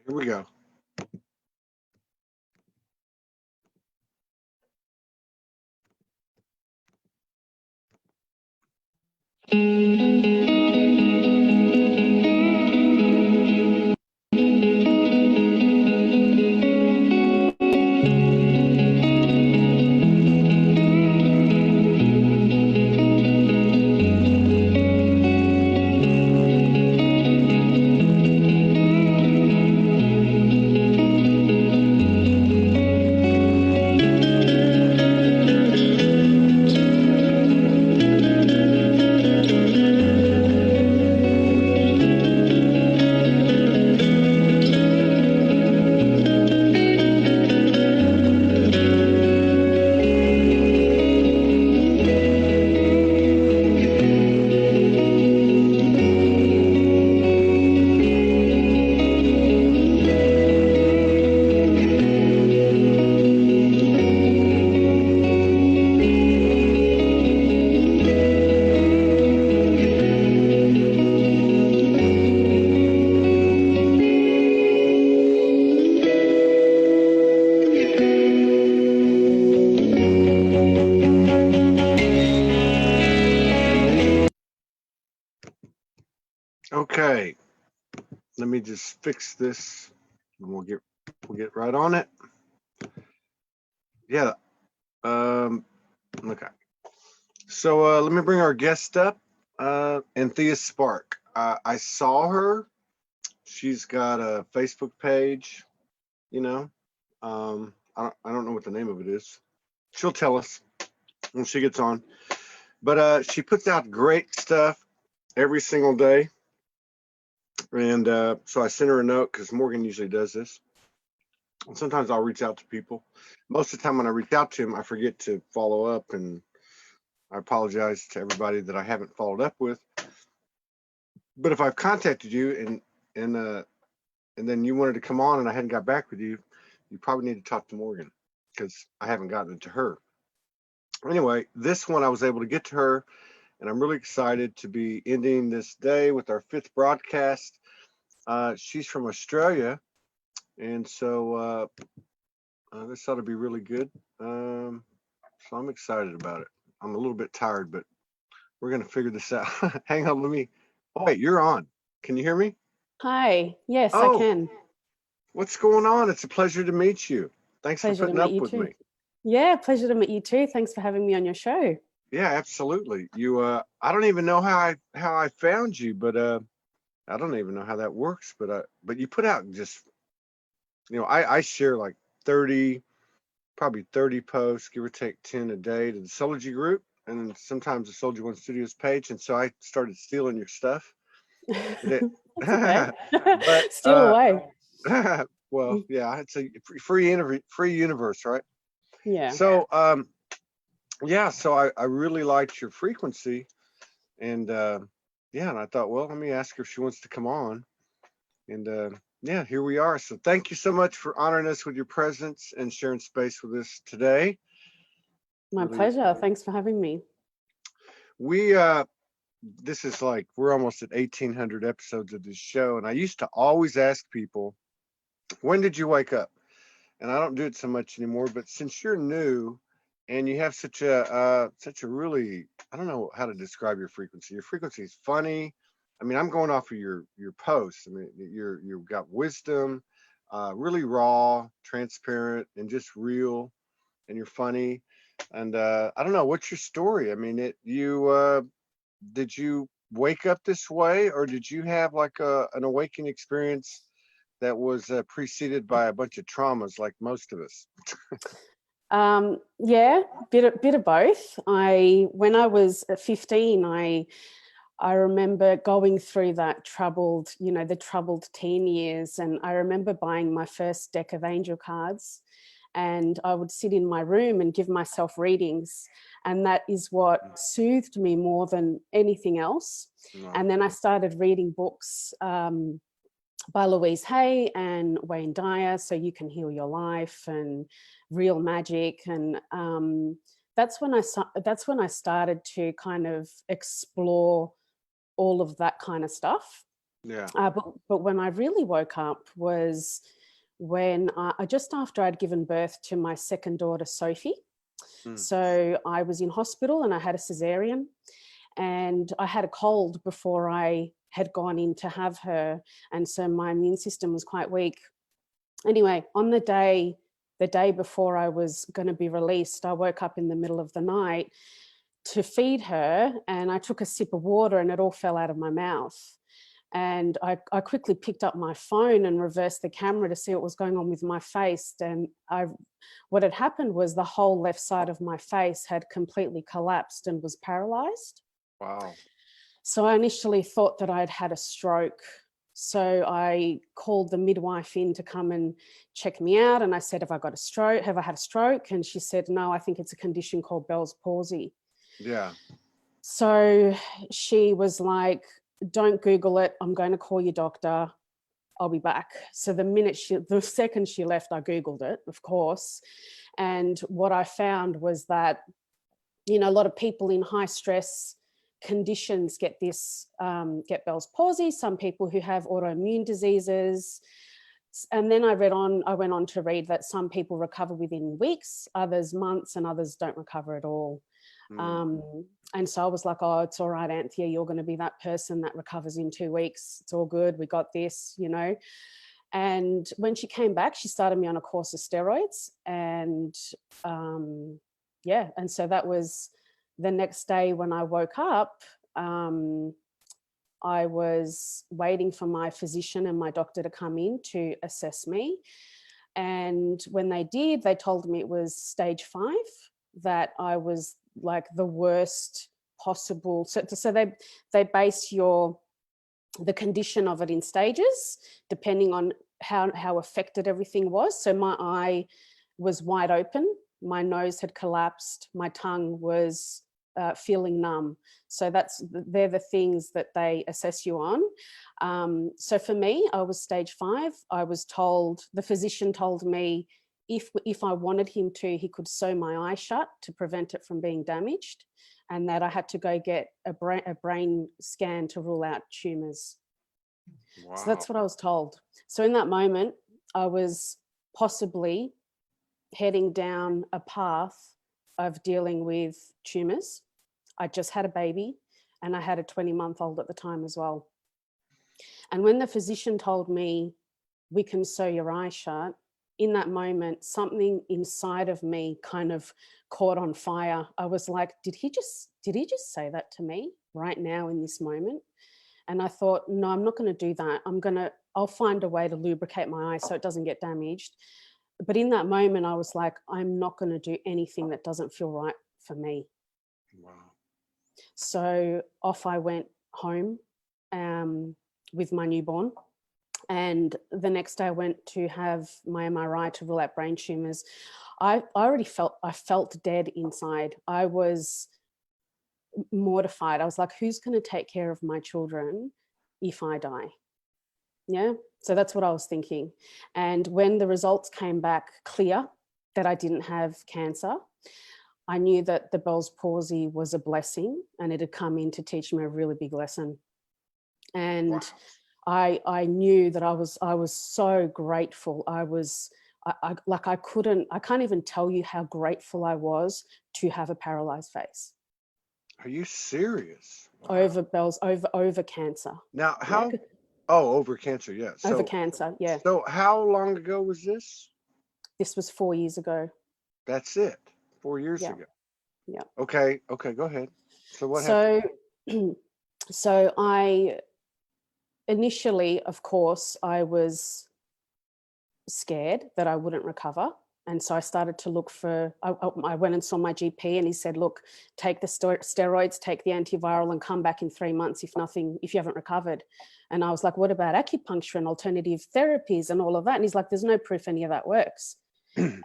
Here we go. Okay, let me just fix this and we'll get right on it. Yeah. Okay. So let me bring our guest up, Anthea Spark. I saw her. She's got a Facebook page, you know. I don't know what the name of it is. She'll tell us when she gets on. But she puts out great stuff every single day. And so I sent her a note because Morgan usually does this. And sometimes I'll reach out to people. Most of the time when I reach out to them, I forget to follow up, and I apologize to everybody that I haven't followed up with. But if I've contacted you and then you wanted to come on and I hadn't got back with you, you probably need to talk to Morgan because I haven't gotten it to her. Anyway, this one I was able to get to her, and I'm really excited to be ending this day with our 5th broadcast. She's from Australia, and so this ought to be really good. So I'm excited about it. I'm a little bit tired, but we're going to figure this out. Hang on, let me. Oh, wait, you're on. Can you hear me? Hi. Yes, I Oh, can. what's going on? It's a pleasure to meet you. Thanks Pleasure for to putting meet up you with too. me. Yeah, pleasure to meet you too. Thanks for having me on your show. Yeah, absolutely. You, I don't even know how I found you, but I don't even know how that works. But you put out just, I share like 30, probably 30 posts, give or take 10 a day to the Soulogy group, and then sometimes the SoulogyOneStudios page. And so I started stealing your stuff. That's okay. But Steal away. well, yeah, it's a free universe, right? Yeah. So yeah, so I really liked your frequency, and yeah, and I thought, well, let me ask her if she wants to come on, and yeah, here we are. So thank you so much for honoring us with your presence and sharing space with us today. My Really, pleasure. Thanks for having me. we this is like we're almost at 1,800 episodes of this show, and I used to always ask people, when did you wake up? And I don't do it so much anymore, but since you're new and you have such a really, I don't know how to describe your frequency. Your frequency is funny. I mean, I'm going off of your posts. I mean, you've got wisdom, really raw, transparent, and just real, and you're funny. And I don't know, what's your story? I mean, did you wake up this way, or did you have like an awakening experience that was preceded by a bunch of traumas like most of us? Yeah, bit of both. When I was 15, I remember going through that the troubled teen years, and I remember buying my first deck of angel cards, and I would sit in my room and give myself readings, and that is what soothed me more than anything else. No. And then I started reading books by Louise Hay and Wayne Dyer, So You Can Heal Your Life and Real Magic, and that's when I started to kind of explore all of that kind of stuff. Yeah. But when I really woke up was when just after I'd given birth to my second daughter, Sophie. Mm. So I was in hospital and I had a cesarean, and I had a cold before I had gone in to have her. And so my immune system was quite weak. Anyway, on the day before I was going to be released, I woke up in the middle of the night to feed her, and I took a sip of water and it all fell out of my mouth. And I quickly picked up my phone and reversed the camera to see what was going on with my face. And what had happened was the whole left side of my face had completely collapsed and was paralyzed. Wow. So I initially thought that I'd had a stroke. So I called the midwife in to come and check me out. And I said, have I got a stroke? Have I had a stroke? And she said, no, I think it's a condition called Bell's palsy. Yeah. So she was like, don't Google it. I'm going to call your doctor. I'll be back. So the second she left, I Googled it, of course. And what I found was that, a lot of people in high stress conditions get Bell's palsy, some people who have autoimmune diseases. And then I went on to read that some people recover within weeks, others months, and others don't recover at all. And so I was like, oh, it's all right, Anthea, you're going to be that person that recovers in 2 weeks. It's all good. We got this, And when she came back, she started me on a course of steroids. And and so that was the next day when I woke up. I was waiting for my physician and my doctor to come in to assess me. And when they did, they told me it was stage 5, that I was like the worst possible. So they base the condition of it in stages, depending on how affected everything was. So my eye was wide open, my nose had collapsed, my tongue was feeling numb. So they're the things that they assess you on. So for me, I was stage 5. I was told, the physician told me, if I wanted him to, he could sew my eye shut to prevent it from being damaged, and that I had to go get a brain scan to rule out tumours. Wow. So that's what I was told. So in that moment, I was possibly heading down a path of dealing with tumours. I just had a baby, and I had a 20-month-old at the time as well. And when the physician told me, we can sew your eye shut, in that moment, something inside of me kind of caught on fire. I was like, did he just say that to me right now in this moment? And I thought, no, I'm not going to do that. I'll find a way to lubricate my eye so it doesn't get damaged. But in that moment, I was like, I'm not going to do anything that doesn't feel right for me. Wow. So off I went home with my newborn. And the next day I went to have my MRI to rule out brain tumours. I felt dead inside. I was mortified. I was like, who's going to take care of my children if I die? Yeah. So that's what I was thinking. And when the results came back clear that I didn't have cancer, I knew that the Bell's palsy was a blessing, and it had come in to teach me a really big lesson. And Wow. I knew that I was so grateful. I can't even tell you how grateful I was to have a paralyzed face. Are you serious? Wow. Over cancer. Now, how? Oh, over cancer, yeah. Over cancer, yeah. So how long ago was this? This was 4 years ago. That's it. 4 years ago. Yeah. Okay, go ahead. So what happened? So I initially, of course, I was scared that I wouldn't recover. And so I started to look I went and saw my GP, and he said, look, take the steroids, take the antiviral, and come back in 3 months if you haven't recovered. And I was like, what about acupuncture and alternative therapies and all of that? And he's like, there's no proof any of that works.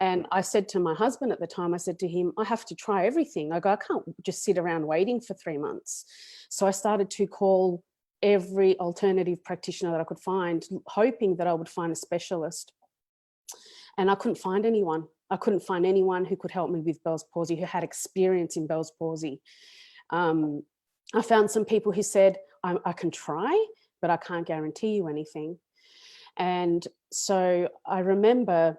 And I said to my husband at the time, I said to him, I have to try everything. I go, I can't just sit around waiting for 3 months. So I started to call every alternative practitioner that I could find, hoping that I would find a specialist. And I couldn't find anyone. I couldn't find anyone who could help me with Bell's palsy, who had experience in Bell's palsy. I found some people who said, I can try, but I can't guarantee you anything. And so I remember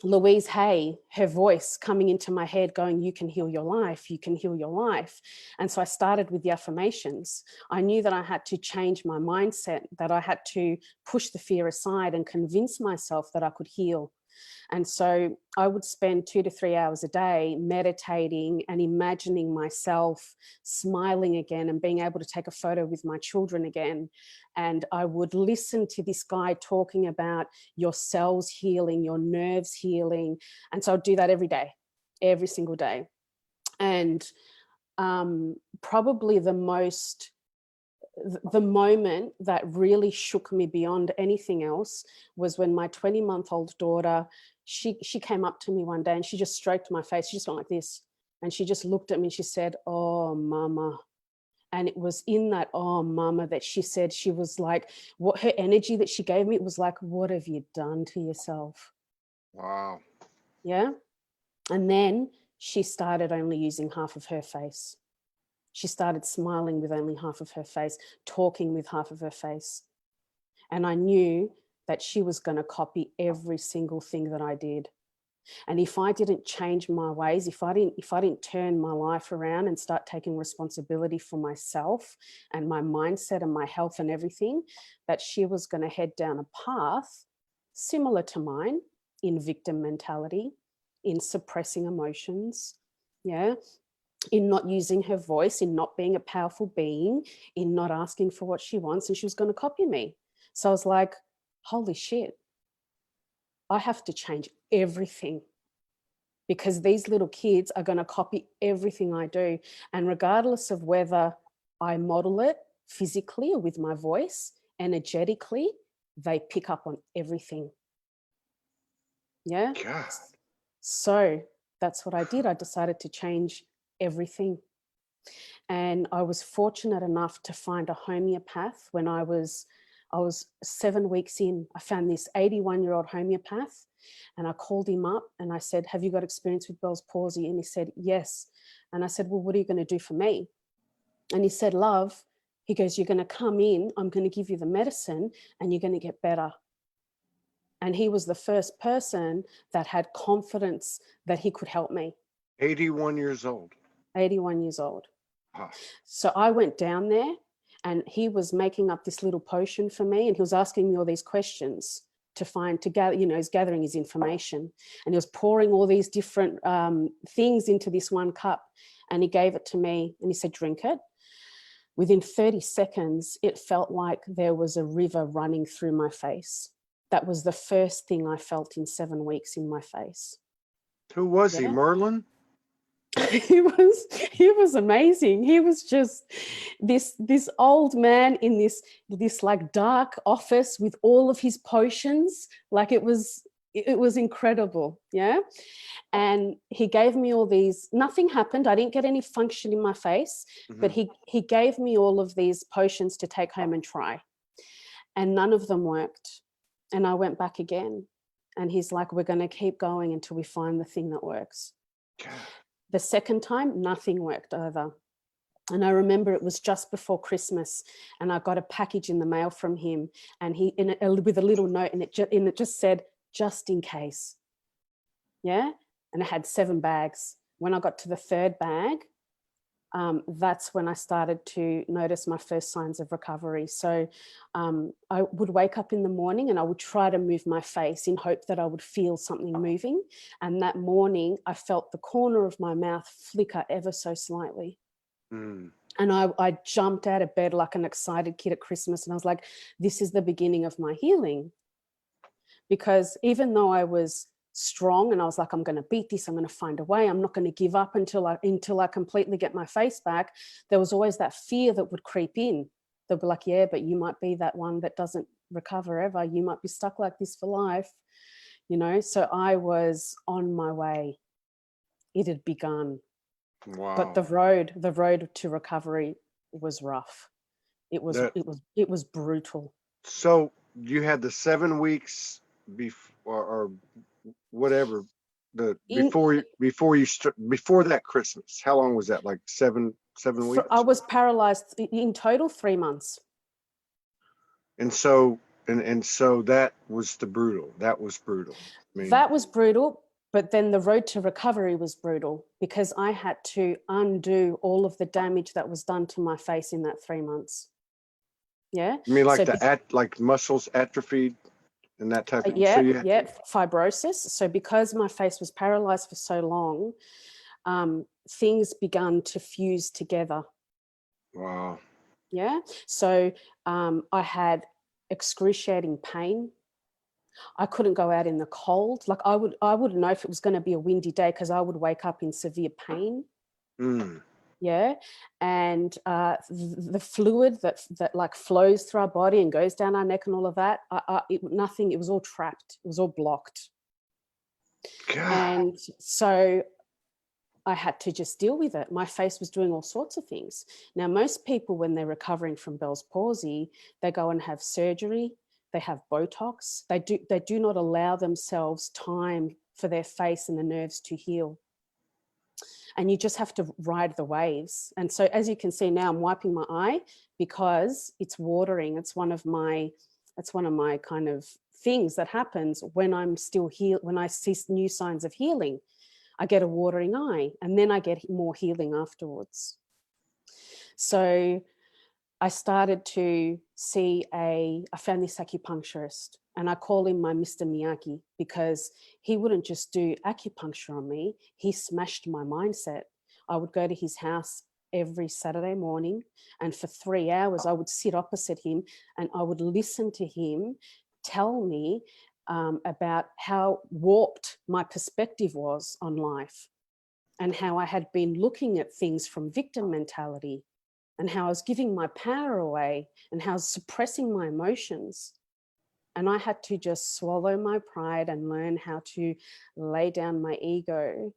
Louise Hay, her voice coming into my head going, you can heal your life, you can heal your life. And so I started with the affirmations. I knew that I had to change my mindset, that I had to push the fear aside and convince myself that I could heal. And so I would spend 2 to 3 hours a day meditating and imagining myself smiling again and being able to take a photo with my children again. And I would listen to this guy talking about your cells healing, your nerves healing. And so I'd do that every day, every single day. And probably the moment that really shook me beyond anything else was when my 20-month-old daughter, she came up to me one day and she just stroked my face. She just went like this. And she just looked at me and she said, "Oh, mama." And it was in that, "Oh, mama," that she said, she was like, what her energy that she gave me, it was like, what have you done to yourself? Wow. Yeah. And then she started only using half of her face. She started smiling with only half of her face, talking with half of her face. And I knew that she was going to copy every single thing that I did. And if I didn't change my ways, if I didn't turn my life around and start taking responsibility for myself and my mindset and my health and everything, that she was going to head down a path similar to mine, in victim mentality, in suppressing emotions, yeah, in not using her voice, in not being a powerful being, in not asking for what she wants, and she was going to copy me. So I was like, holy shit, I have to change everything, because these little kids are going to copy everything I do. And regardless of whether I model it physically or with my voice, energetically, they pick up on everything. Yeah. God. So that's what I did. I decided to change everything. And I was fortunate enough to find a homeopath when I was 7 weeks in. I found this 81-year-old homeopath, and I called him up and I said, "Have you got experience with Bell's palsy?" And he said, "Yes." And I said, "Well, what are you going to do for me?" And he said, "Love," he goes, "you're going to come in, I'm going to give you the medicine and you're going to get better." And he was the first person that had confidence that he could help me. 81 years old. 81 years old. Huh. So I went down there and he was making up this little potion for me, and he was asking me all these questions to gather, he's gathering his information, and he was pouring all these different things into this one cup, and he gave it to me and he said, "Drink it." Within 30 seconds, it felt like there was a river running through my face. That was the first thing I felt in 7 weeks in my face. Who was he? Merlin? he was amazing. He was just this old man in this like dark office with all of his potions. Like it was incredible. Yeah. And he gave me all these. Nothing happened. I didn't get any function in my face, but he gave me all of these potions to take home and try, and none of them worked. And I went back again, and he's like, "We're going to keep going until we find the thing that works." God. The second time, nothing worked either. And I remember it was just before Christmas, and I got a package in the mail from him, and with a little note, and it just said, "Just in case." Yeah. And it had 7 bags. When I got to the 3rd bag, that's when I started to notice my first signs of recovery. So I would wake up in the morning and I would try to move my face in hope that I would feel something moving. And that morning I felt the corner of my mouth flicker ever so slightly. And I jumped out of bed like an excited kid at Christmas, and I was like, this is the beginning of my healing. Because even though I was strong and I was like, I'm going to beat this, I'm going to find a way, I'm not going to give up until I completely get my face back, there was always that fear that would creep in. They'll be like, "Yeah, but you might be that one that doesn't recover ever. You might be stuck like this for life." So I was on my way. It had begun. Wow. But the road to recovery was rough. It was brutal. So you had the 7 weeks before, or whatever, before that Christmas. How long was that? Like 7 weeks? I was paralyzed in total 3 months. And so and so that was brutal. That was brutal. I mean, That was brutal, but then the road to recovery was brutal because I had to undo all of the damage that was done to my face in that 3 months. Yeah. you mean like So, like muscles atrophied and that type of, so yeah, you had, yeah, fibrosis. So because my face was paralyzed for so long, things began to fuse together. wow. Yeah. So I had excruciating pain. I couldn't go out in the cold. Like I wouldn't know if it was going to be a windy day because I would wake up in severe pain. Mm. Yeah. And the fluid that like flows through our body and goes down our neck and all of that, nothing, it was all trapped. It was all blocked. God. And so I had to just deal with it. My face was doing all sorts of things. Now, most people, when they're recovering from Bell's palsy, they go and have surgery. They have Botox. They do not allow themselves time for their face and the nerves to heal. And you just have to ride the waves. And so, as you can see now, I'm wiping my eye because it's watering. It's one of my kind of things that happens when I'm still when I see new signs of healing. I get a watering eye and then I get more healing afterwards. So I started to see I found this acupuncturist and I call him my Mr. Miyagi because he wouldn't just do acupuncture on me, he smashed my mindset. I would go to his house every Saturday morning and for 3 hours I would sit opposite him and I would listen to him tell me about how warped my perspective was on life and how I had been looking at things from victim mentality and how I was giving my power away and how I was suppressing my emotions. And I had to just swallow my pride and learn how to lay down my ego.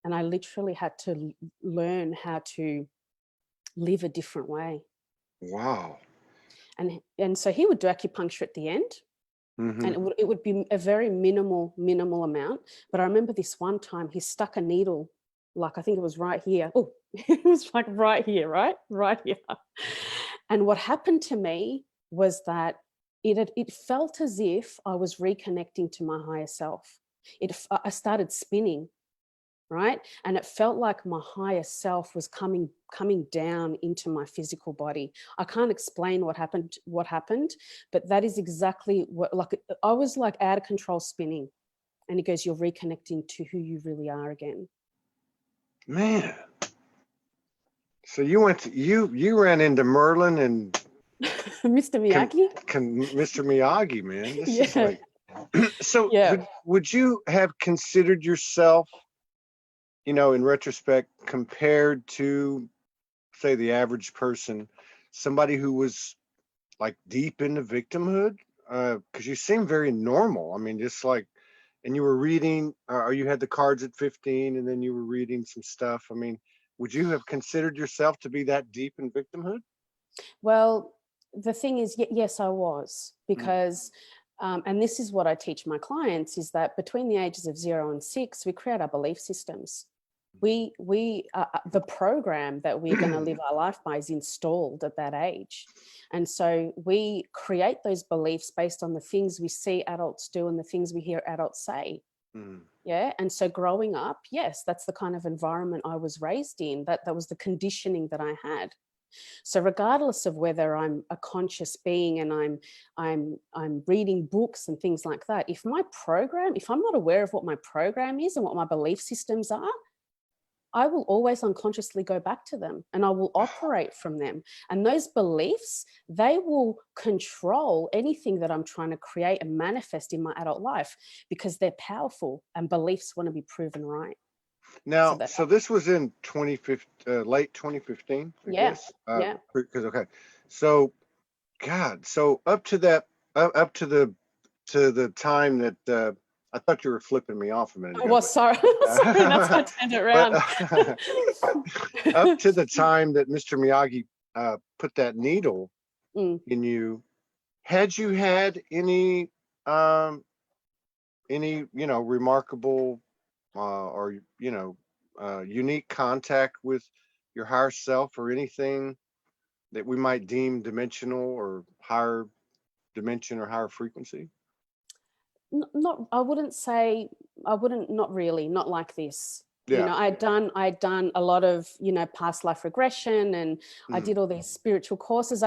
And I literally had to learn how to live a different way. Wow. And so he would do acupuncture at the end. Mm-hmm. And it would be a very minimal amount. But I remember this one time he stuck a needle, like I think it was right here. Oh, it was like right here, right here. And what happened to me was that it felt as if I was reconnecting to my higher self. I started spinning, right? And it felt like my higher self was coming down into my physical body. I can't explain what happened, but that is exactly what, like, I was like out of control spinning. And he goes, you're reconnecting to who you really are again. Man. So you went to, you ran into Merlin and Mr. Miyagi? Mr. Miyagi, man. This is Yeah. like, so Yeah. would you have considered yourself, in retrospect, compared to, say, the average person, somebody who was like deep into victimhood? Because you seem very normal. I mean, just like, and you were reading, or you had the cards at 15, and then you were reading some stuff. I mean, would you have considered yourself to be that deep in victimhood? Well, the thing is, yes, I was, because, and this is what I teach my clients, is that between the ages of 0 and 6, we create our belief systems. We the program that we're going to live our life by is installed at that age. And so we create those beliefs based on the things we see adults do and the things we hear adults say. Yeah. And so growing up, yes, that's the kind of environment I was raised in. That was the conditioning that I had. So regardless of whether I'm a conscious being and I'm reading books and things like that, if I'm not aware of what my program is and what my belief systems are, I will always unconsciously go back to them and I will operate from them. And those beliefs, they will control anything that I'm trying to create and manifest in my adult life because they're powerful and beliefs want to be proven right. Now, so this was in 2015, late 2015, I guess. Yeah. Because okay, so God, so up to that, up to the time that I thought you were flipping me off a minute Oh, ago, well, sorry. Sorry, that's why I turned it around. Up to the time that Mr. Miyagi put that needle Mm. in you, had you had any remarkable or unique contact with your higher self or anything that we might deem dimensional or higher dimension or higher frequency? Not, I wouldn't say, not really, not like this. You Yeah. know, I'd done a lot of, past life regression, and I Mm-hmm. did all these spiritual courses.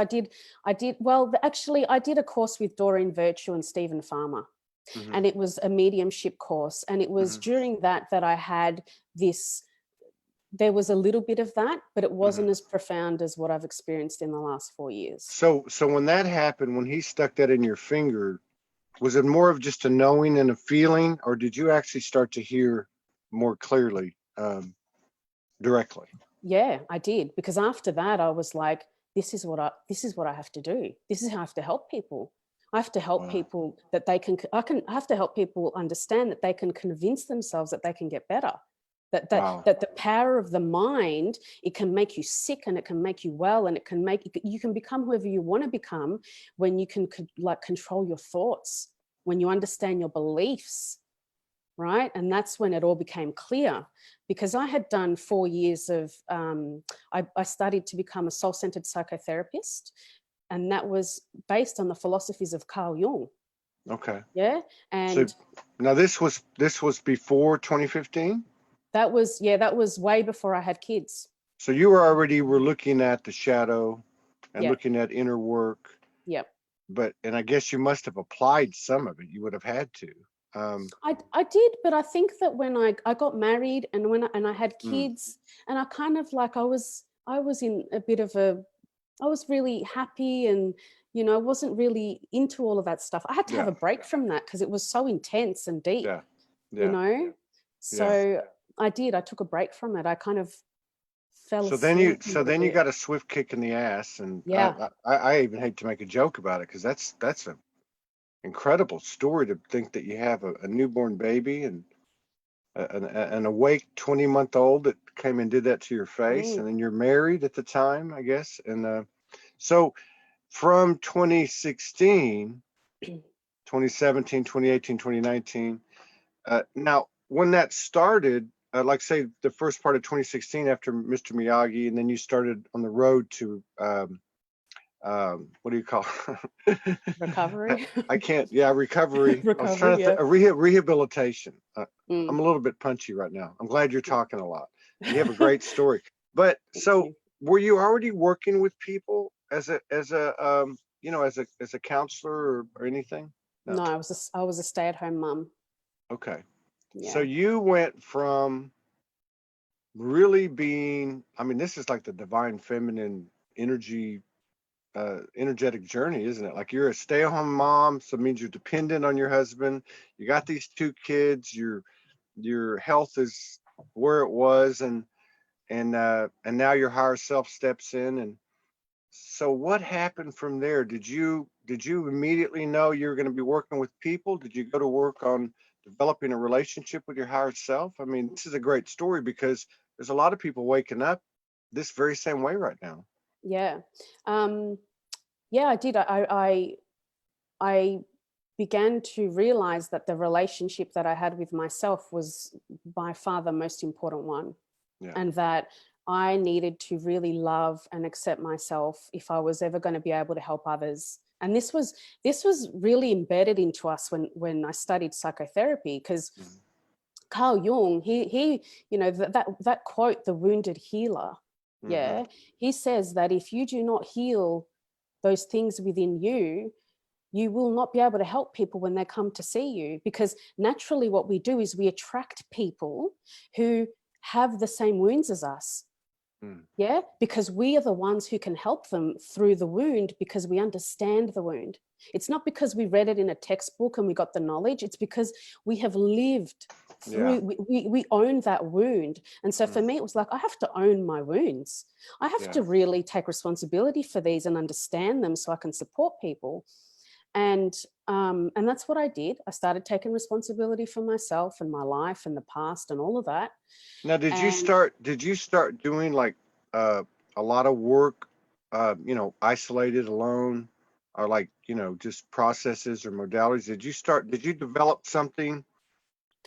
Well, actually, I did a course with Doreen Virtue and Stephen Farmer, Mm-hmm. and it was a mediumship course. And it was Mm-hmm. during that I had this, there was a little bit of that, but it Mm-hmm. wasn't as profound as what I've experienced in the last 4 years. So when that happened, when he stuck that in your finger, was it more of just a knowing and a feeling, or did you actually start to hear more clearly, directly? Yeah, I did. Because after that, I was like, this is what I have to do. This is how I have to help people. I have to help Wow. people that I have to help people understand that they can convince themselves that they can get better. Wow. That the power of the mind, it can make you sick and it can make you well, and you can become whoever you want to become when you can like control your thoughts, when you understand your beliefs, right? And that's when it all became clear, because I had done 4 years of, I studied to become a soul-centered psychotherapist, and that was based on the philosophies of Carl Jung. Okay. Yeah. So And now this was before 2015. that was way before I had kids. So you were looking at the shadow and Yep. looking at inner work, Yep. and I guess you must have applied some of it. You would have had to. I did, but I think that when I got married, and I had Mm, kids, and I kind of like, I was in a bit of a, I was really happy, and I wasn't really into all of that stuff. I had to have yeah, a break from that because it was so intense and deep, yeah, you yeah, know. yeah. So I did. I took a break from it. I kind of fell So then you, asleep a so little then you bit. got a swift kick in the ass, and Yeah. I even hate to make a joke about it because that's an incredible story to think that you have a newborn baby and an awake 20-month-old that came and did that to your face, Mm. and then you're married at the time, I guess, and so from 2016, 2017, 2018, 2019. Now, when that started, like say the first part of 2016 after Mr. Miyagi, and then you started on the road to what do you call it? Recovery. I can't. Yeah, recovery. I was trying Recovery. to think Yeah. rehabilitation. Mm. I'm a little bit punchy right now. I'm glad you're talking a lot, and you have a great story. But Thank so, you. were you already working with people as a counselor or anything? No. No, I was a stay-at-home mum. Okay. So Yeah. you went from really being, I mean, this is like the divine feminine energy, energetic journey, isn't it? Like you're a stay-at-home mom, so it means you're dependent on your husband. You got these two kids, your health is where it was, and now your higher self steps in. And so what happened from there? Did you immediately know you were going to be working with people? Did you go to work on developing a relationship with your higher self? I mean, this is a great story because there's a lot of people waking up this very same way right now. Yeah. Um, yeah, I did. I began to realize that the relationship that I had with myself was by far the most important one, Yeah. and that I needed to really love and accept myself if I was ever going to be able to help others. And this was really embedded into us when I studied psychotherapy, because Mhm. Carl Jung, he that quote, the wounded healer, Mhm. yeah, he says that if you do not heal those things within you, you will not be able to help people when they come to see you, because naturally what we do is we attract people who have the same wounds as us. Mm. Yeah, because we are the ones who can help them through the wound, because we understand the wound. It's not because we read it in a textbook and we got the knowledge. It's because we have lived Yeah. through, we own that wound. And so for Mm. me, it was like, I have to own my wounds. I have Yeah. to really take responsibility for these and understand them so I can support people. And that's what I did. I started taking responsibility for myself and my life and the past and all of that. Now, did you And start did you start doing like uh a lot of work isolated alone, or like, just processes or modalities? Did you develop something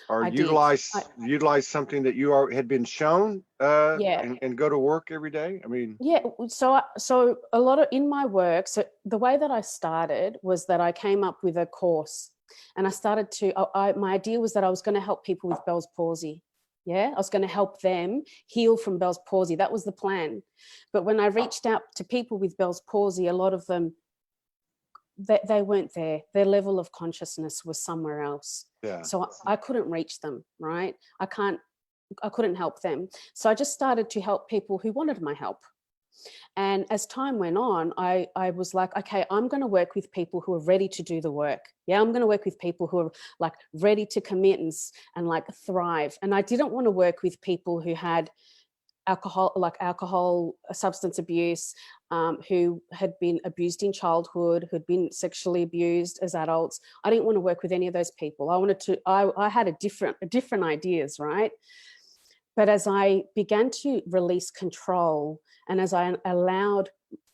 or I did. utilize something that you had been shown, Yeah. and go to work every day? I mean, Yeah, so a lot of in my work, so the way that I started was that I came up with a course, and I started to my idea was that I was going to help people with Bell's palsy. Yeah, I was going to help them heal from Bell's palsy. That was the plan. But when I reached out to people with Bell's palsy, a lot of them, they weren't there. Their level of consciousness was somewhere else. yeah. So I couldn't reach them, right? I couldn't help them. So I just started to help people who wanted my help. And as time went on, I was like, okay, I'm going to work with people who are ready to do the work. Yeah, I'm going to work with people who are like ready to commit and like thrive. And I didn't want to work with people who had alcohol, substance abuse, who had been abused in childhood, who'd been sexually abused as adults. I didn't want to work with any of those people. I had a different ideas, right? But as I began to release control, and as I allowed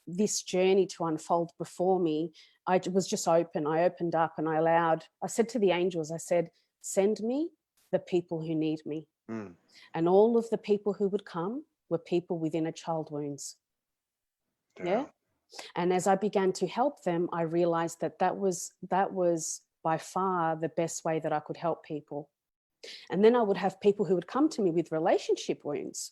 this journey to unfold before me, I was just open. I opened up and I said to the angels, I said, send me the people who need me. Mm. And all of the people who would come were people with inner child wounds. Yeah. And as I began to help them, I realized that was by far the best way that I could help people. And then I would have people who would come to me with relationship wounds,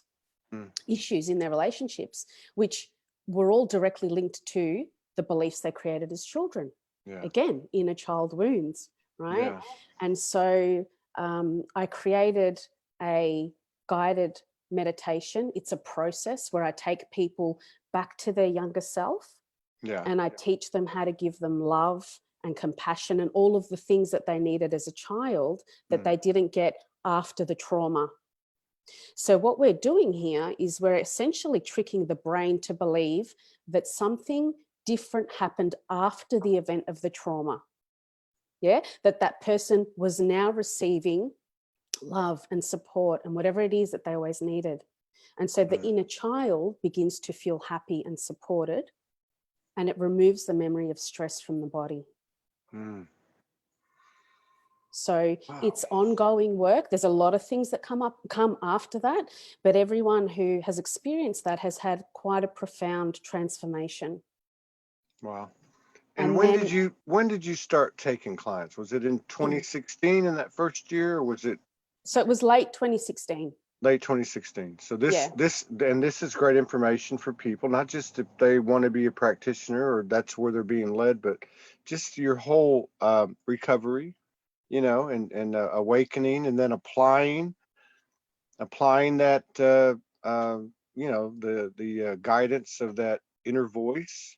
issues in their relationships, which were all directly linked to the beliefs they created as children. Yeah. Again, inner child wounds, right? Yeah. And so I created a guided meditation. It's a process where I take people back to their younger self, and I teach them how to give them love and compassion and all of the things that they needed as a child that they didn't get after the trauma. So what we're doing here is we're essentially tricking the brain to believe that something different happened after the event of the trauma. Yeah, that person was now receiving love and support and whatever it is that they always needed. And so the inner child begins to feel happy and supported, and it removes the memory of stress from the body. So it's ongoing work. There's a lot of things that come after that, but everyone who has experienced that has had quite a profound transformation. Wow. And when then, did you start taking clients? Was it in 2016 in that first year, or was it so it was late 2016. late 2016? So this Yeah. this is great information for people, not just if they want to be a practitioner or that's where they're being led, but just your whole recovery, and awakening, and then applying that the guidance of that inner voice.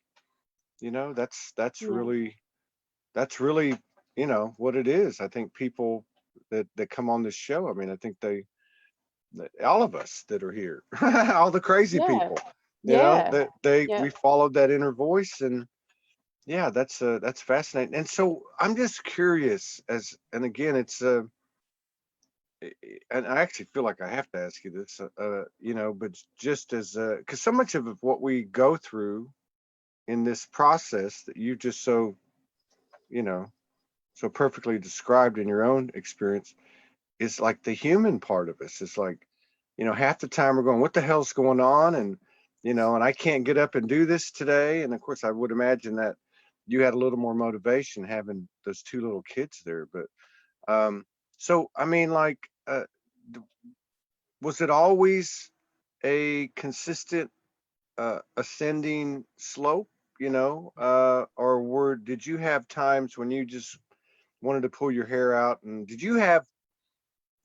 That's Yeah. really what it is. I think people that come on this show, I mean, I think all of us that are here, all the crazy Yeah. people, Yeah. that Yeah. we followed that inner voice. And yeah, that's fascinating. And so I'm just curious, and again, it's and I actually feel like I have to ask you this, but just as because so much of what we go through in this process that you just you know so perfectly described in your own experience is like the human part of us. It's like, half the time we're going, what the hell's going on? And I can't get up and do this today. And of course, I would imagine that you had a little more motivation having those two little kids there. But so, I mean, like, was it always a consistent ascending slope, or did you have times when you just wanted to pull your hair out? And did you have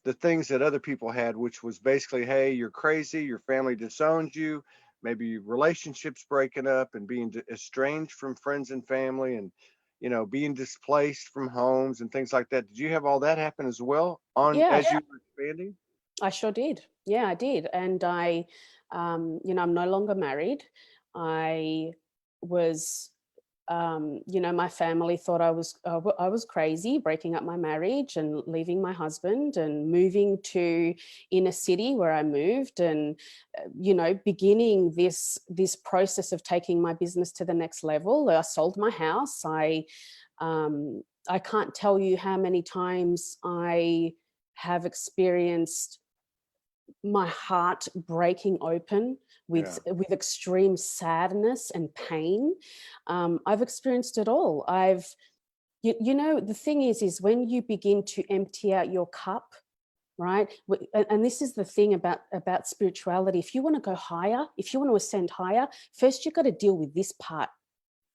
the things that other people had, which was basically, hey, you're crazy, your family disowns you, maybe relationships breaking up and being estranged from friends and family, and being displaced from homes and things like that? Did you have all that happen as well Yeah. as you were expanding? I sure did. Yeah, I did. And I'm no longer married. I was, my family thought I was crazy, breaking up my marriage and leaving my husband and moving to inner city where I moved, and beginning this process of taking my business to the next level. I sold my house. I can't tell you how many times I have experienced my heart breaking open with extreme sadness and pain. I've experienced it all. You know, the thing is when you begin to empty out your cup, right? And this is the thing about spirituality. If you want to go higher, if you want to ascend higher, first you've got to deal with this part.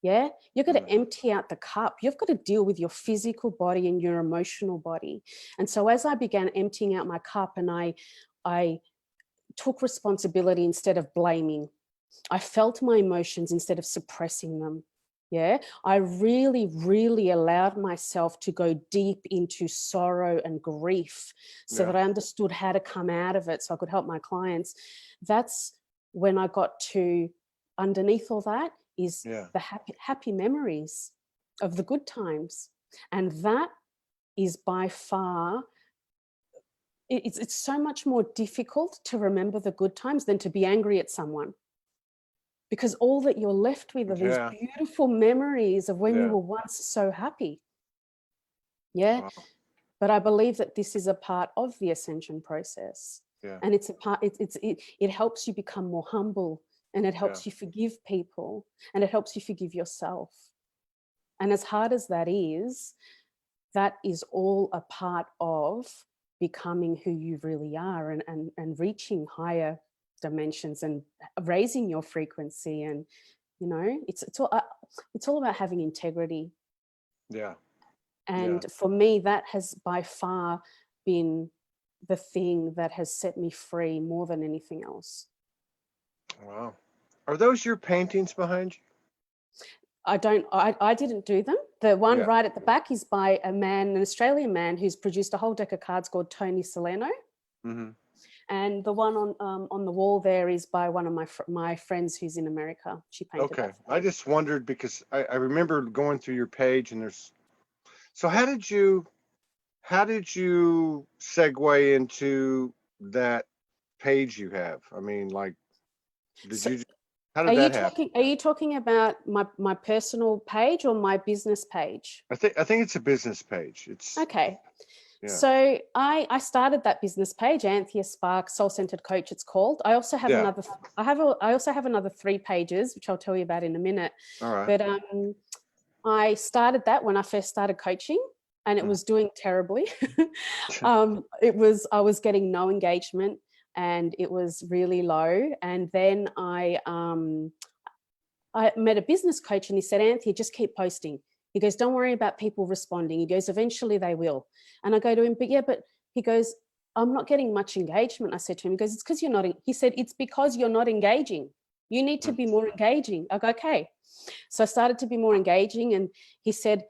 Yeah, you've got to empty out the cup. You've got to deal with your physical body and your emotional body. And so as I began emptying out my cup, and I took responsibility instead of blaming, I felt my emotions instead of suppressing them. Yeah, I really, really allowed myself to go deep into sorrow and grief so that I understood how to come out of it so I could help my clients. That's when I got to, underneath all that is the happy memories of the good times. And that is by far, it's so much more difficult to remember the good times than to be angry at someone. Because all that you're left with are these beautiful memories of when you were once so happy. Yeah. Wow. But I believe that this is a part of the ascension process. Yeah. And it's a part, it helps you become more humble, and it helps you forgive people, and it helps you forgive yourself. And as hard as that is all a part of becoming who you really are, and reaching higher dimensions and raising your frequency. And you know, it's all about having integrity. And for me, that has by far been the thing that has set me free more than anything else. Wow. Are those your paintings behind you? I didn't do them. The one right at the back is by an Australian man who's produced a whole deck of cards called Tony Salerno. Mm-hmm. And the one on the wall there is by one of my friends who's in America. She painted. Okay, I just wondered because I remember going through your page, and there's. So how did you segue into that page you have? I mean, like, how did that happen? Are you talking about my personal page or my business page? I think it's a business page. It's okay. Yeah. So I started that business page, Anthea Sparks, Soul Centered Coach, it's called. I also have I also have another 3 pages, which I'll tell you about in a minute. All right. But I started that when I first started coaching, and it was doing terribly. I was getting no engagement, and it was really low. And then I met a business coach, and he said, Anthea, just keep posting. He goes, don't worry about people responding. He goes, eventually they will. And I go to him, but he goes, I'm not getting much engagement. I said to him, he goes, it's because you're not, he said, it's because you're not engaging. You need to be more engaging. I go, okay. So I started to be more engaging, and he said,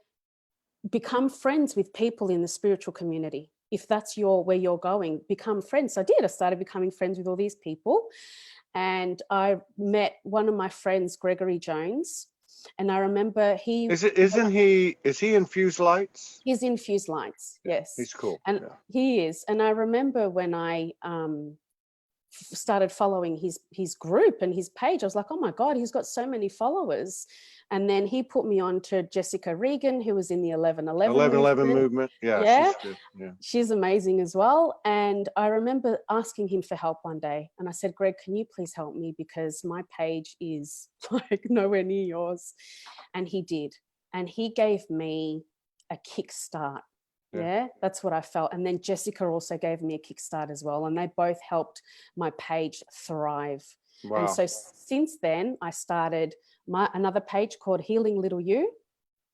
become friends with people in the spiritual community. If that's where you're going, become friends. So I did. I started becoming friends with all these people. And I met one of my friends, Gregory Jones. And I remember is he Infused Lights? He's Infused Lights, yes. He's cool. And he is. And I remember when I started following his group and his page, I was like, oh my God, he's got so many followers. And then he put me on to Jessica Regan, who was in the 11/11 movement. Yeah. She's good. Yeah. She's amazing as well. And I remember asking him for help one day. And I said, Greg, can you please help me? Because my page is like nowhere near yours. And he did. And he gave me a kickstart. Yeah, that's what I felt. And then Jessica also gave me a kickstart as well. And they both helped my page thrive. Wow. And so since then, I started another page called Healing Little You.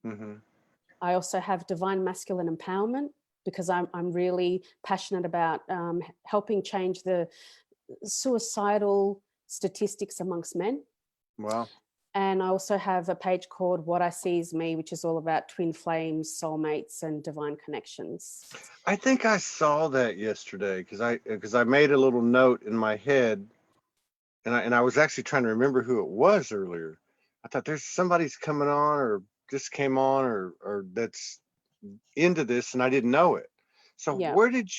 Mm-hmm. I also have Divine Masculine Empowerment, because I'm really passionate about helping change the suicidal statistics amongst men. Wow. And I also have a page called What I See Is Me, which is all about twin flames, soulmates, and divine connections. I think I saw that yesterday because I made a little note in my head, and I was actually trying to remember who it was earlier. I thought there's somebody's coming on or just came on or that's into this, and I didn't know it. So where did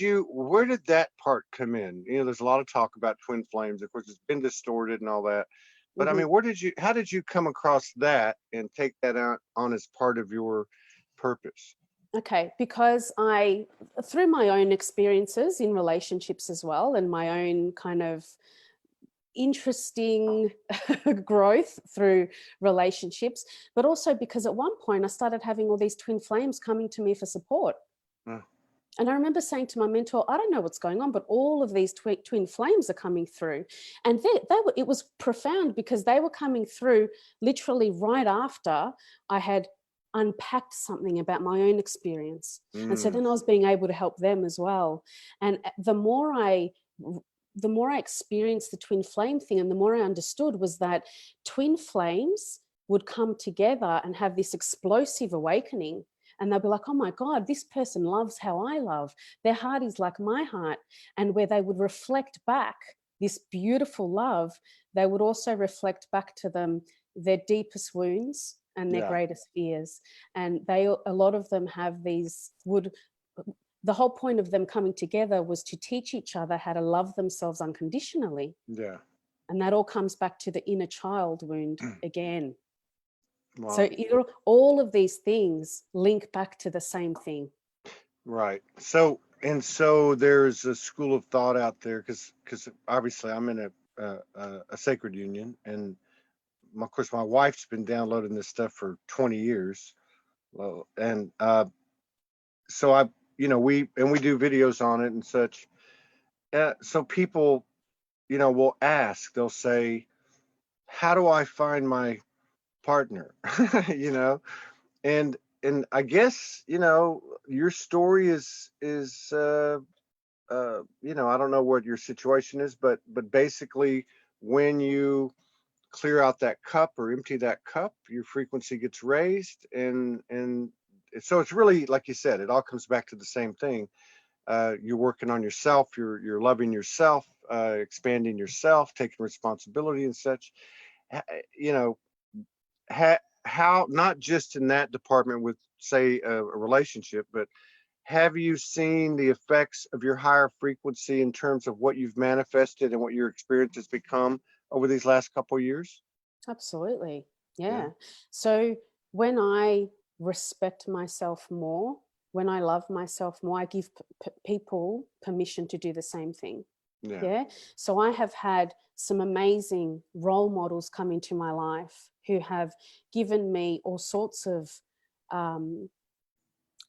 that part come in? You know, there's a lot of talk about twin flames. Of course, it's been distorted and all that. But I mean, how did you come across that and take that out on as part of your purpose? Okay, because I through my own experiences in relationships as well, and my own kind of interesting growth through relationships, but also because at one point I started having all these twin flames coming to me for support. Mm. And I remember saying to my mentor, I don't know what's going on, but all of these twin flames are coming through. And it was profound because they were coming through literally right after I had unpacked something about my own experience. And so then I was being able to help them as well. And the more I experienced the twin flame thing, and the more I understood was that twin flames would come together and have this explosive awakening. And they'll be like, oh my God, this person loves how I love. Their heart is like my heart. And where they would reflect back this beautiful love, they would also reflect back to them their deepest wounds and their greatest fears. And a lot of them have the whole point of them coming together was to teach each other how to love themselves unconditionally. Yeah. And that all comes back to the inner child wound again. Wow. So all of these things link back to the same thing. Right. So there's a school of thought out there because obviously I'm in a sacred union, and of course my wife's been downloading this stuff for 20 years. Well, and so we do videos on it and such. So people, will ask, they'll say, how do I find my partner? you know, and I guess, your story is I don't know what your situation is, but basically when you clear out that cup or empty that cup, your frequency gets raised, and so it's really, like you said, it all comes back to the same thing. You're working on yourself, you're loving yourself, expanding yourself, taking responsibility and such. You know, how, not just in that department with, say, a relationship, but have you seen the effects of your higher frequency in terms of what you've manifested and what your experience has become over these last couple of years? Absolutely. Yeah. Yeah. So when I respect myself more, when I love myself more, I give people permission to do the same thing. Yeah. Yeah. So I have had some amazing role models come into my life who have given me all sorts of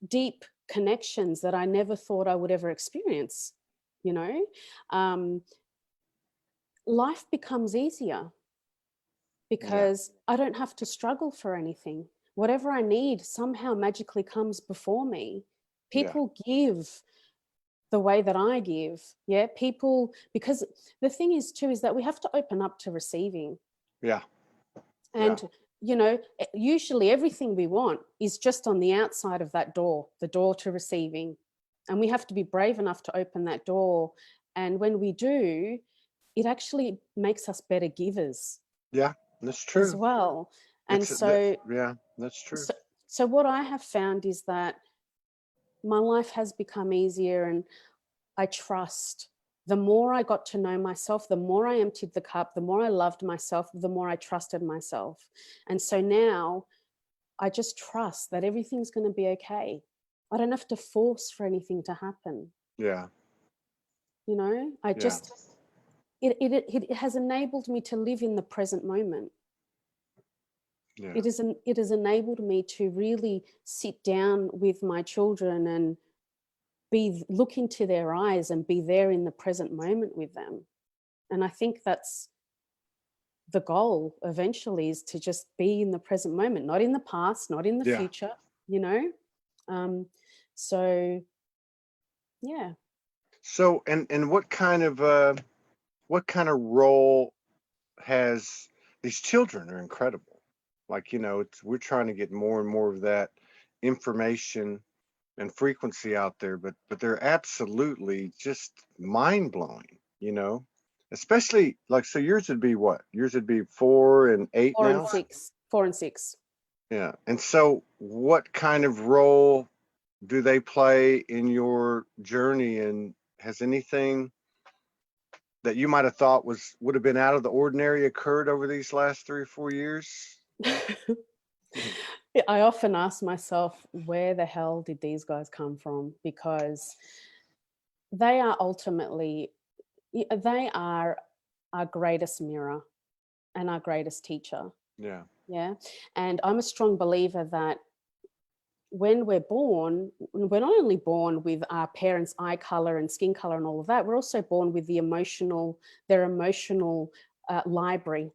deep connections that I never thought I would ever experience. Life becomes easier because I don't have to struggle for anything. Whatever I need somehow magically comes before me. People give the way that I give. Yeah. People, because the thing is too, is that we have to open up to receiving. Yeah. And, usually everything we want is just on the outside of that door, the door to receiving. And we have to be brave enough to open that door. And when we do, it actually makes us better givers. Yeah, that's true. As well. And That's true. So what I have found is that my life has become easier, and I trust. The more I got to know myself, the more I emptied the cup, the more I loved myself, the more I trusted myself. And so now I just trust that everything's going to be okay. I don't have to force for anything to happen. Yeah. I just, it has enabled me to live in the present moment. Yeah. It has enabled me to really sit down with my children and look into their eyes and be there in the present moment with them. And I think that's the goal eventually, is to just be in the present moment, not in the past, not in the future, So, yeah. So, and what kind of role has these children? Are incredible. Like, we're trying to get more and more of that information and frequency out there, but they're absolutely just mind blowing, especially like, so yours would be what? Yours would be 4 and 8 4 now? and 6. 4 and 6. Yeah. And so what kind of role do they play in your journey? And has anything that you might have thought would have been out of the ordinary occurred over these last 3 or 4 years? I often ask myself, where the hell did these guys come from? Because they are ultimately, they are our greatest mirror and our greatest teacher. Yeah. Yeah. And I'm a strong believer that when we're born, we're not only born with our parents' eye color and skin color and all of that, we're also born with their emotional library.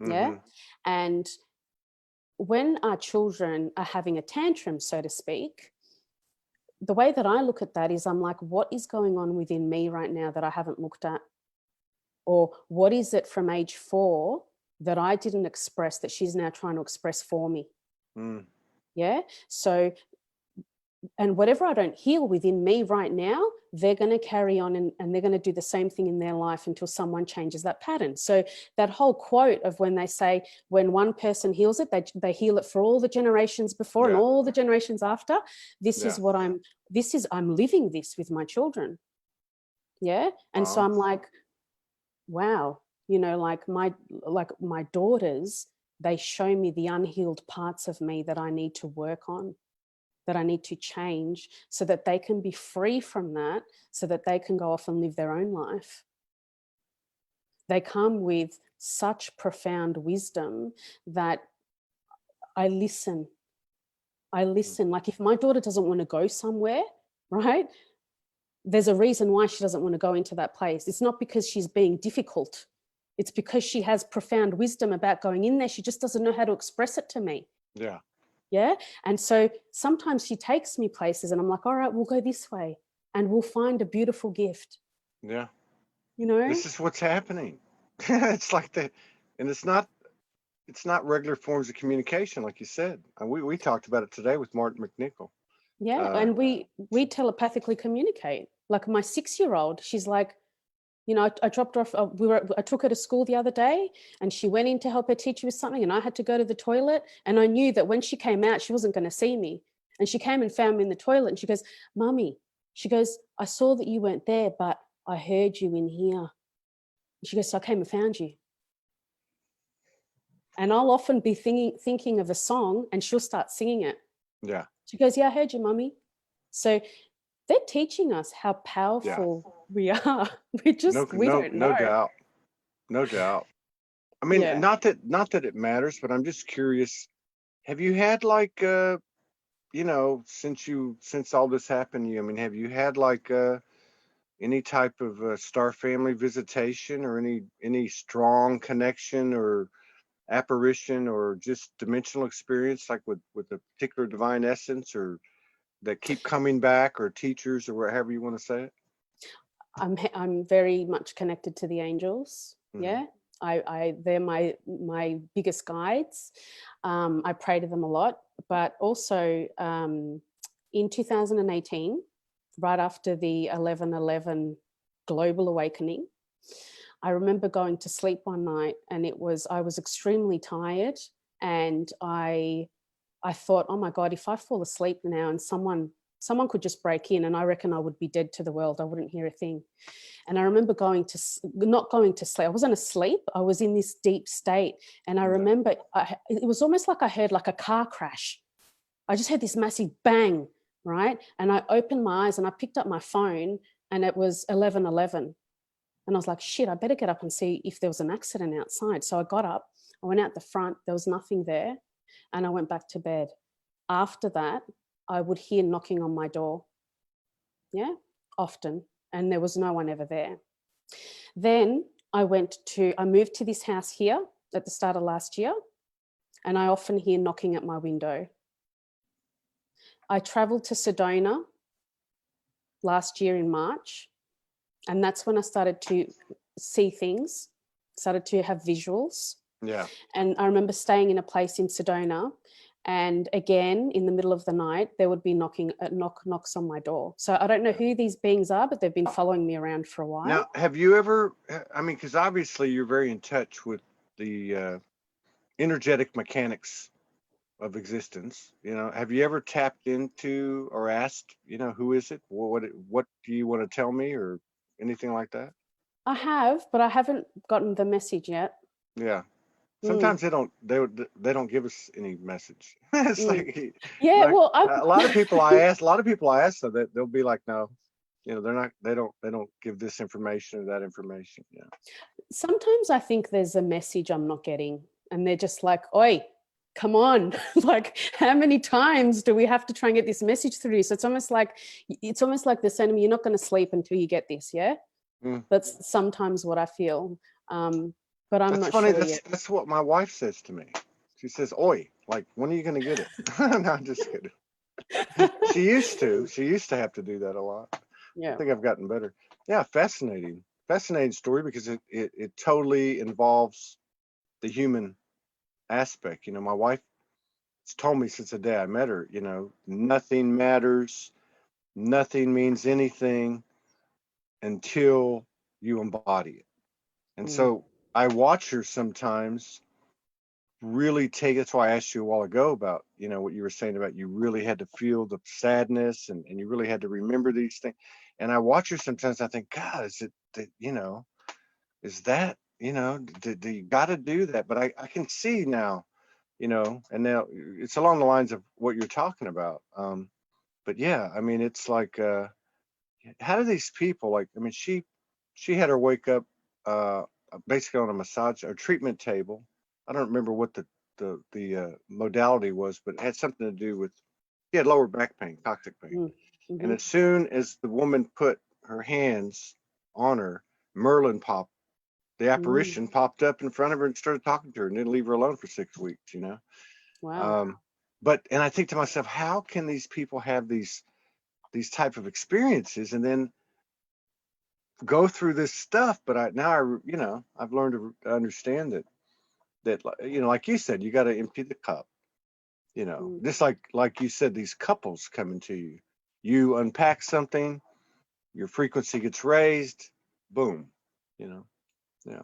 Yeah. Mm-hmm. And when our children are having a tantrum, so to speak, the way that I look at that is I'm like, what is going on within me right now that I haven't looked at? Or what is it from age 4 that I didn't express that she's now trying to express for me? Mm. Yeah. So, and whatever I don't heal within me right now, they're going to carry on and they're going to do the same thing in their life until someone changes that pattern. So that whole quote of when they say, when one person heals it, they heal it for all the generations before and Yeah. all the generations after. This Yeah. is what I'm living this with my children. Yeah. And so Wow. I'm like, wow, like my daughters, they show me the unhealed parts of me that I need to work on, that I need to change so that they can be free from that, so that they can go off and live their own life. They come with such profound wisdom that I listen. Like if my daughter doesn't want to go somewhere, right? There's a reason why she doesn't want to go into that place. It's not because she's being difficult. It's because she has profound wisdom about going in there. She just doesn't know how to express it to me. Yeah. Yeah. And so sometimes she takes me places and I'm like, all right, we'll go this way and we'll find a beautiful gift. Yeah. You know? This is what's happening. It's like and it's not regular forms of communication, like you said. We talked about it today with Martin McNichol. Yeah. Uh, And we telepathically communicate. Like my 6-year-old, she's like, I dropped her off. I took her to school the other day and she went in to help her teacher with something and I had to go to the toilet. And I knew that when she came out, she wasn't going to see me. And she came and found me in the toilet and she goes, Mummy, she goes, I saw that you weren't there, but I heard you in here. She goes, so I came and found you. And I'll often be thinking of a song and she'll start singing it. yeah. She goes, yeah, I heard you, Mummy. So they're teaching us how powerful we are. We don't No know. doubt. No doubt. I mean, Yeah. not that it matters, but I'm just curious. Have you had like since all this happened, I mean, have you had like any type of star family visitation or any strong connection or apparition or just dimensional experience like with a particular divine essence or that keep coming back or teachers or whatever you want to say it? I'm very much connected to the angels. Hmm. Yeah, they're my biggest guides. I pray to them a lot, but also in 2018, right after the 11/11 global awakening, I remember going to sleep one night, and I was extremely tired, and I thought, oh my God, if I fall asleep now and someone could just break in, and I reckon I would be dead to the world. I wouldn't hear a thing. And I remember not going to sleep. I wasn't asleep. I was in this deep state. And I Yeah. remember it was almost like I heard like a car crash. I just heard this massive bang, right? And I opened my eyes and I picked up my phone and it was 11:11. And I was like, shit, I better get up and see if there was an accident outside. So I got up, I went out the front, there was nothing there, and I went back to bed. After that, I would hear knocking on my door. Yeah, often. And there was no one ever there. Then I moved to this house here at the start of last year, and I often hear knocking at my window. I traveled to Sedona last year in March, and that's when I started to see things, started to have visuals. Yeah. And I remember staying in a place in Sedona, and again in the middle of the night there would be knocks on my door. So I don't know who these beings are, but they've been following me around for a while. Now, have you ever? I mean, because obviously you're very in touch with the energetic mechanics of existence. Have you ever tapped into or asked, who is it? What do you want to tell me, or anything like that? I have, but I haven't gotten the message yet. Yeah. sometimes they don't give us any message. It's mm. like Yeah, like well, a lot of people I ask so that they'll be like, no, they don't give this information or that information. Yeah. sometimes I think there's a message I'm not getting, and they're just like, oi, come on. Like, how many times do we have to try and get this message through? So it's almost like they're saying to me, you're not going to sleep until you get this. Yeah. Mm. That's sometimes what I feel. But I'm That's not funny. sure yet. That's what my wife says to me. She says, "Oi, like when are you going to get it?" No, I'm just kidding. She used to. She used to have to do that a lot. I Yeah. think I've gotten better. Yeah, fascinating story because it totally involves the human aspect. My wife has told me since the day I met her, nothing matters, nothing means anything until you embody it. And Mm, so I watch her sometimes really take, that's why I asked you a while ago about, what you were saying about you really had to feel the sadness and you really had to remember these things. And I watch her sometimes, I think, God, is it that, is that, do you got to do that? But I can see now, and now it's along the lines of what you're talking about. But yeah, I mean, it's like, how do these people like, I mean, she had her wake up, uh, basically on a massage or treatment table. I don't remember what the modality was, but it had something to do with, she had lower back pain, toxic pain. mm, And mhm. as soon as the woman put her hands on her, Merlin popped, the Mm, apparition popped up in front of her and started talking to her and didn't leave her alone for 6 weeks. wow. Um, and I think to myself, how can these people have these type of experiences and then go through this stuff? But I've learned to understand that, like you said, you got to empty the cup. Mm, Just like you said, these couples coming to you, you unpack something, your frequency gets raised, boom, you know. Yeah.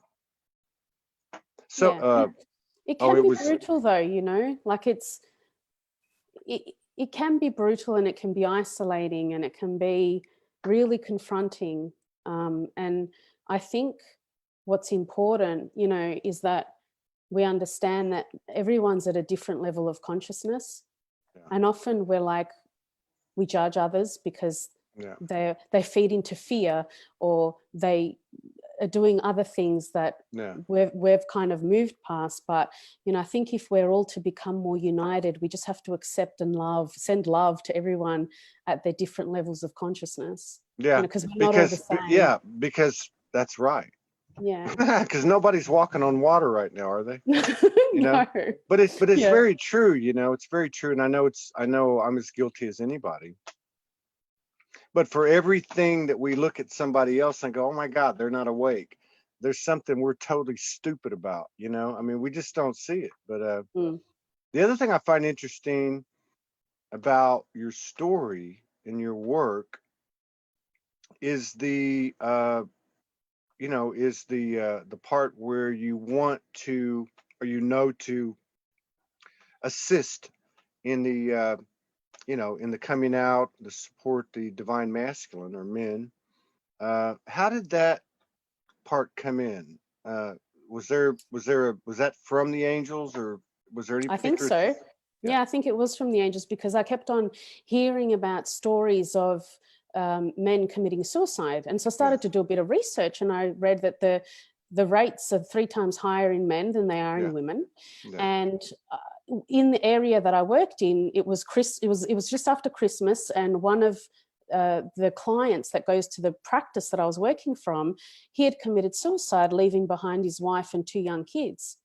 So, yeah. It oh, can it be was, brutal though, like it can be brutal, and it can be isolating, and it can be really confronting. And I think what's important, is that we understand that everyone's at a different level of consciousness. yeah, And often we judge others because yeah, they feed into fear, or they are doing other things that yeah, we've kind of moved past. But I think if we're all to become more united, we just have to accept and send love to everyone at their different levels of consciousness, yeah, because we're not all the same. because that's right. Yeah. Because nobody's walking on water right now, are they? You know, No. but it's Yeah. very true. It's very true, and I know I'm as guilty as anybody. But for everything that we look at somebody else and go, oh my God, they're not awake, there's something we're totally stupid about. I mean, we just don't see it. But Mm. the other thing I find interesting about your story and your work is the part where you want to, or to assist in the coming out, the support the divine masculine or men. How did that part come in? Uh, was that from the angels, or was there any I think particular? so. Yeah, Yeah, I think it was from the angels, because I kept on hearing about stories of men committing suicide, and so I yeah, started to do a bit of research, and I read that the rates are 3 times higher in men than they are yeah, in women. yeah, And in the area that I worked in, it was just after Christmas, and one of the clients that goes to the practice that I was working from, he had committed suicide, leaving behind his wife and 2 young kids.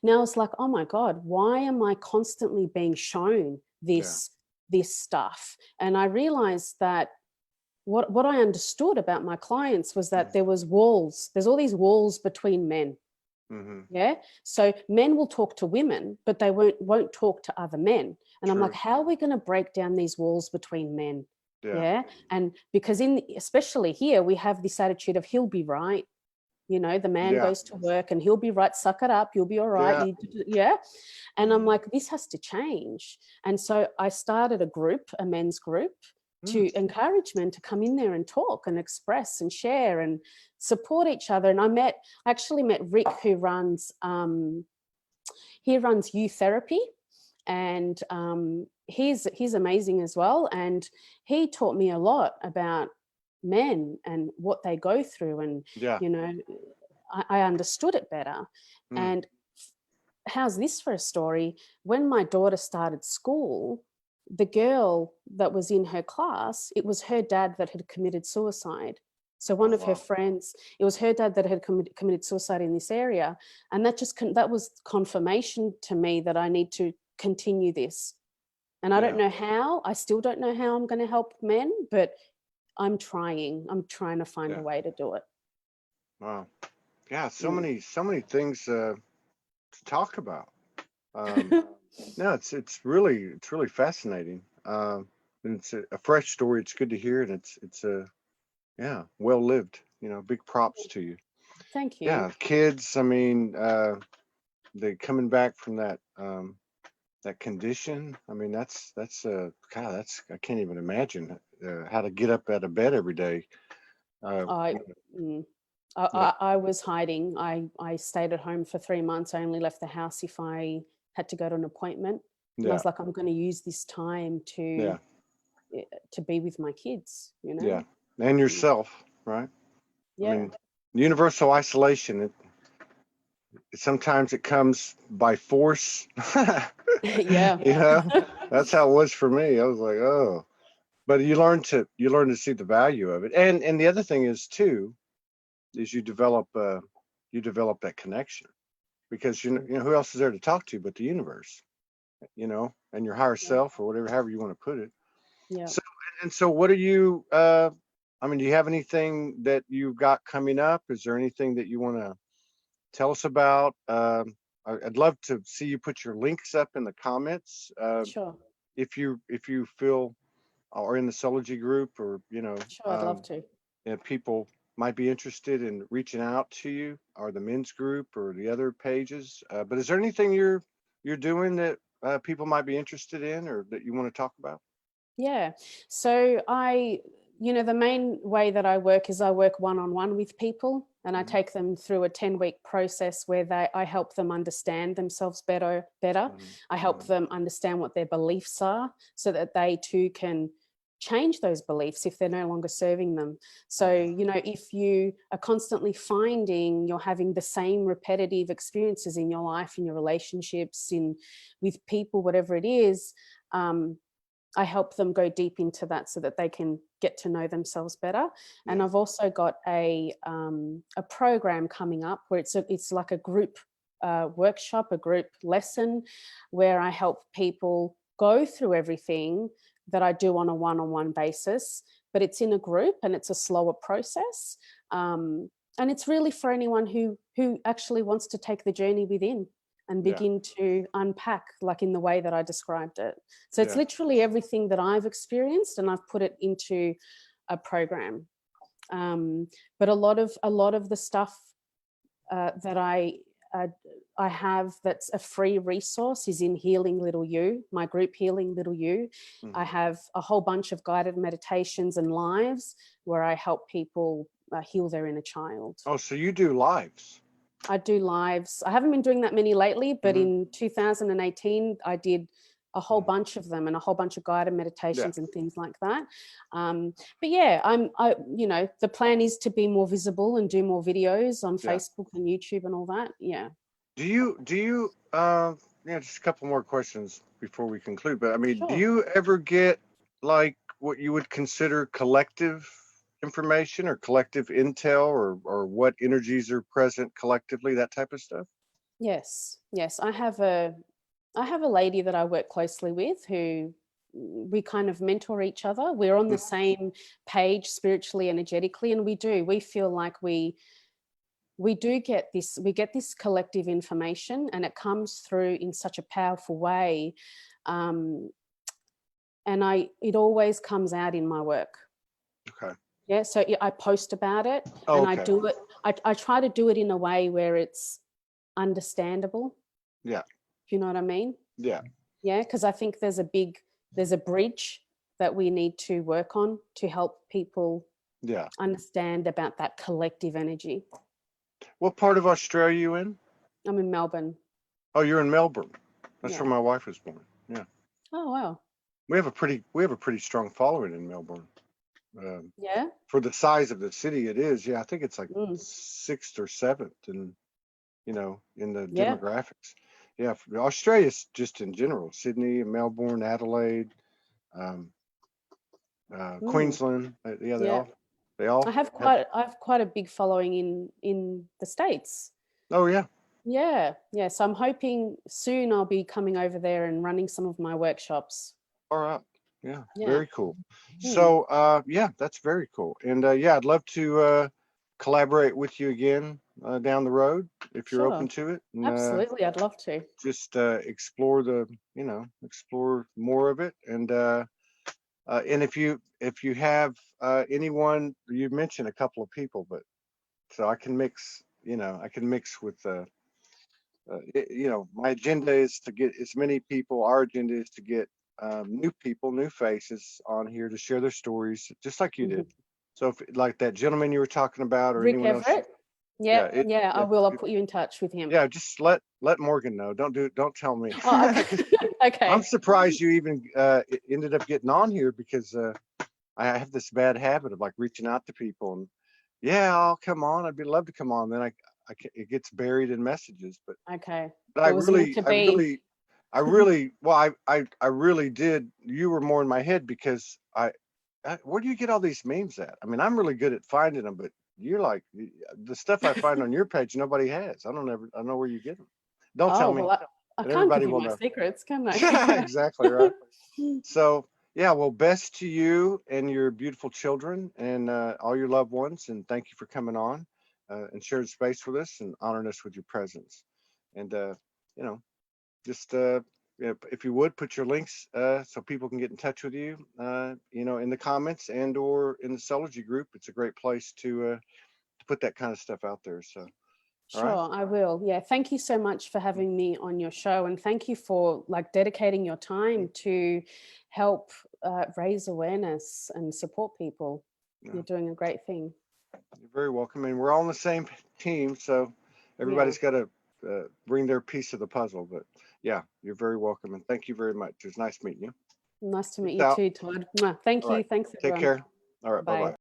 Now it's like, oh my God, why am I constantly being shown yeah, this stuff? And I realized that what I understood about my clients was yeah. that there's all these walls between men. Mm-hmm. Yeah. So men will talk to women, but they won't talk to other men. And I'm like, True. how are we going to break down these walls between men? Yeah, Yeah. And because especially here, we have this attitude of he'll be right. The man yeah, goes to work and he'll be right, suck it up, you'll be all right. yeah. Yeah. And I'm Mm. like, this has to change. And so I started a men's group, Mm. to encourage men to come in there and talk and express and share and support each other. And I actually met Rick, who runs he runs youth therapy, and he's amazing as well. And he taught me a lot about men and what they go through, and Yeah. you know, I understood it better. Mm. And how's this for a story? When my daughter started school, the girl that was in her class, it was her dad that had committed suicide. So one Oh, of her wow. friends, it was her dad that had committed suicide in this area, and that was confirmation to me that I need to continue this. And I don't Yeah. know how. I still don't know how I'm going to help men, but I'm trying. I'm trying to find a Yeah. way to do it. Wow. Yeah. So Mm. many things to talk about. Um, no, it's really fascinating. And it's a fresh story. It's good to hear, and it's a yeah, well lived. You know, big props to you. Thank you. Yeah, kids. I mean, they coming back from that condition. I mean, that's God, that's I can't even imagine how to get up out of bed every day. I, mm, I, Yeah, I was hiding. I stayed at home for 3 months. I only left the house if I had to go to an appointment. And I yeah, was like, I'm going to use this time yeah, to be with my kids, you yeah, know? and Mm. yourself, right? I Yeah. mean, universal isolation. Sometimes it comes by force. Yeah. You know, that's how it was for me. I was like, oh, but you learn to see the value of it, and the other thing is too is you develop that connection because you know who else is there to talk to but the universe, you know, and your higher Yeah. self or whatever, however you want to put it. Yeah. So and so, what are you? I mean, do you have anything that you've got coming up? Is there anything that you want to tell us about? I'd love to see you put your links up in the comments Sure. if you feel or in the Soulogy group or you know Sure. I'd love to. if people might be interested in reaching out to you or the men's group or the other pages. But is there anything you're doing that people might be interested in or that you want to talk about? Yeah. So the main way that I work is I work one-on-one with people, and I Hmm. take them through a 10-week process where I help them understand themselves better. Hmm. I help Hmm. them understand what their beliefs are so that they too can change those beliefs if they're no longer serving them. So, if you are constantly finding you're having the same repetitive experiences in your life, in your relationships, in with people, whatever it is, I help them go deep into that so that they can get to know themselves better. And Yeah. I've also got a program coming up where it's like a group workshop, a group lesson, where I help people go through everything that I do on a one-on-one basis, but it's in a group and it's a slower process. And it's really for anyone who actually wants to take the journey within and Yeah. begin to unpack, like in the way that I described it. So it's Yeah. literally everything that I've experienced, and I've put it into a program. Um, but a lot of the stuff that uh, I have that's a free resource is in Healing Little You, my group Healing Little You. I Hmm. have a whole bunch of guided meditations and lives where I help people heal their inner child. Oh, so you do lives? I do lives. I haven't been doing that many lately, but Hmm. in 2018, I did a whole Hmm. bunch of them and a whole bunch of guided Yeah. meditations and things like that. But yeah, the plan is to be more visible and do more videos on Yeah. Facebook and YouTube and all that. Yeah. Do you yeah, just a couple more questions before we conclude. But I mean, do Sure. you ever get like what you would consider collective information or collective intel or what energies are present collectively, that type of stuff? Yes. Yes. I have a lady that I work closely with who we kind of mentor each other. We're on the Mm. same page spiritually, energetically, and we feel like we get this collective information, and it comes through in such a powerful way. um, and it always comes out in my work. Okay. Yeah, so I post about it, Oh, and I okay. do it. I try to do it in a way where it's understandable, Yeah. if you know what I mean. Yeah. Yeah, because I think there's a bridge that we need to work on to help people Yeah. understand about that collective energy. What part of Australia you in? I'm in Melbourne. Oh, you're in Melbourne. That's Yeah. where my wife was born. Yeah. Oh, wow. We have a pretty strong following in Melbourne. Yeah. For the size of the city it is, yeah, I think it's like Mm. 6th or 7th in, in the Yeah. demographics. Yeah, Australia's just in general, Sydney, Melbourne, Adelaide, um, Mm. Queensland. Yeah, they Yeah. all they all I have have. quite a big following in the States. Oh yeah, Yeah. Yeah. So I'm hoping soon I'll be coming over there and running some of my workshops. all right. Yeah, Yeah. very cool. Mm. So yeah, that's very cool. And yeah, I'd love to collaborate with you again down the road if you're Sure. open to it. And Absolutely. I'd love to. just explore explore more of it. And if you have anyone, you mentioned a couple of people, but so I can mix, I can mix with my agenda is to get as many people. Our agenda is to get new people, new faces on here to share their stories, just like you did. Mhm. So if like that gentleman you were talking about, or Rick anyone else, Everett. Yeah. yeah, it, Yeah. I if, will. I'll if put you in touch with him. yeah, just let Morgan know. Don't tell me. Oh, okay. 'Cause I'm Okay. surprised you even ended up getting on here, because I have this bad habit of like reaching out to people and yeah, I'll come on. I'd be love to come on. Then it gets buried in messages. Okay. But It was meant to be. well, I really did. You were more in my head because where do you get all these memes at? I mean, I'm really good at finding them, but you're like the stuff I find on your page, nobody has. I don't know where you get them. Don't tell Oh, me, well, I and can't give everybody you will my know. secrets, can I? Yeah, exactly right. So, yeah, well, best to you and your beautiful children and all your loved ones. And thank you for coming on and sharing space with us and honoring us with your presence. And, you know, just if you would put your links so people can get in touch with you, in the comments and or in the Soulogy group. It's a great place to put that kind of stuff out there. So, all right. Sure, I will. Yeah, thank you so much for having me on your show, and thank you for like dedicating your time to help raise awareness and support people. You're Yeah, doing a great thing. you're very welcome. And we're all on the same team. So Yeah, everybody's got to bring their piece of the puzzle. But yeah, you're very welcome. And thank you very much. It was nice meeting you. nice to meet Peace you out. too, Todd. Mwah. Thank All you. right. Thanks, Take everyone. care. All right. Bye Bye. bye.